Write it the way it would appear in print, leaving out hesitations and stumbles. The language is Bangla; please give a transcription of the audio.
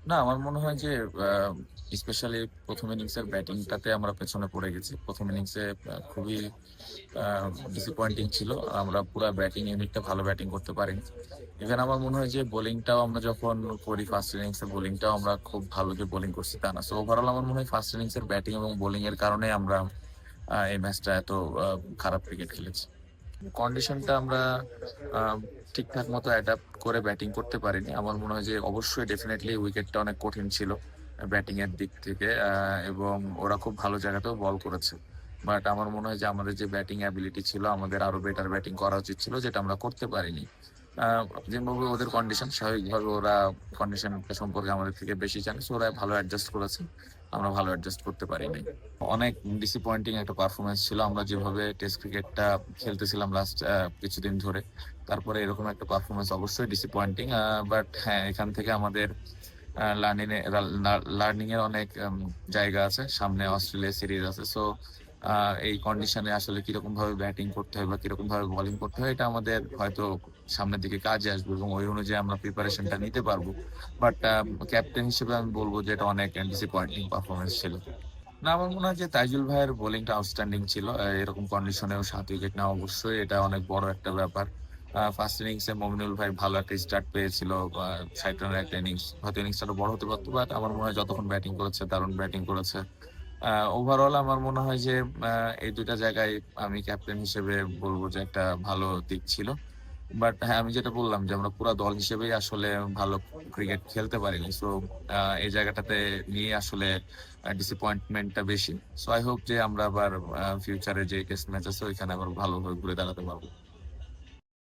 না, আমার মনে হয় যে স্পেশালি প্রথম ইনিংসের ব্যাটিংটাতে আমরা পেছনে পড়ে গেছি। প্রথম ইনিংসে খুবই ডিসঅ্যাপয়েন্টিং ছিল। আমরা পুরা ব্যাটিং ইউনিটটা ভালো ব্যাটিং করতে পারিনি। ইভেন আমার মনে হয় যে বোলিংটাও আমরা যখন করি ফার্স্ট ইনিংসে বোলিংটাও আমরা খুব ভালো যে বোলিং করছি তা না। সো ওভারঅল আমার মনে হয় ফার্স্ট ইনিংসের ব্যাটিং এবং বোলিং এর কারণে আমরা এই ম্যাচটা এত খারাপ ক্রিকেট খেলেছি। কন্ডিশনটা আমরা আহ, ঠিকঠাক মতো অ্যাডাপ্ট করে ব্যাটিং করতে পারিনি। আমার মনে হয় যে অবশ্যই ডেফিনেটলি উইকেটটা অনেক কঠিন ছিল ব্যাটিং এর দিক থেকে, এবং ওরা খুব ভালো জায়গাতেও বল করেছে। বাট আমার মনে হয় যে আমাদের যে ব্যাটিং অ্যাবিলিটি ছিল, আমাদের আরো বেটার ব্যাটিং করা উচিত ছিল, যেটা আমরা করতে পারিনি। আহ, যেভাবে ওদের কন্ডিশন, স্বাভাবিকভাবে ওরা কন্ডিশন সম্পর্কে আমাদের থেকে বেশি জানে, so ওরা ভালো অ্যাডজাস্ট করেছে, আমরা ভালো অ্যাডজাস্ট করতে পারিনি। অনেক ডিসঅ্যাপয়েন্টিং একটা পারফরমেন্স ছিল। আমরা যেভাবে টেস্ট ক্রিকেটটা খেলতেছিলাম লাস্ট কিছুদিন ধরে, তারপরে এরকম একটা পারফরমেন্স অবশ্যই ডিসঅ্যাপয়েন্টিং। বাট হ্যাঁ, এখান থেকে আমাদের লার্নিং এর অনেক জায়গা আছে। সামনে অস্ট্রেলিয়া সিরিজ আছে, সো এই কন্ডিশনে আসলে কিরকম ভাবে ব্যাটিং করতে হয় বা কিরকম ভাবে বোলিং করতে হয়, এটা আমাদের হয়তো সামনের দিকে কাজে আসবে এবং ওই অনুযায়ী আমরা প্রিপারেশনটা নিতে পারবো। বাট ক্যাপ্টেন হিসেবে আমি বলবো যে এটা অনেক ডিসঅ্যাপয়েন্টিং পারফরমেন্স ছিল। না, আমার মনে হয় যে তাইজুল ভাইয়ের বোলিংটা আউটস্ট্যান্ডিং ছিল। এরকম কন্ডিশনেও 7 উইকেট নেওয়া অবশ্যই এটা অনেক বড় একটা ব্যাপার। ফার্স্ট ইনিংসে মমিনুল ভাই ভালো একটা স্টার্ট পেয়েছিল, 60 রানের একটা ইনিংস, হয়তো ইনিংসটা আরো বড় হতে পারতো, বাট আমার মনে হয় যতক্ষণ ব্যাটিং করেছে দারুণ ব্যাটিং করেছে। ওভারঅল আমার মনে হয় যে এই দুইটা জায়গায় আমি ক্যাপ্টেন হিসেবে বলবো যে একটা ভালো দিক ছিল। বাট হ্যাঁ, আমি যেটা বললাম যে আমরা পুরা দল হিসেবেই আসলে ভালো ক্রিকেট খেলতে পারিনি। সো এই জায়গাটাতে নিয়ে আসলে ডিসঅ্যাপয়েন্টমেন্টটা বেশি। সো আই হোপ যে আমরা আবার ফিউচারে যে টেস্ট ম্যাচ আছে ওইখানে আবার ভালোভাবে ঘুরে দাঁড়াতে পারবো।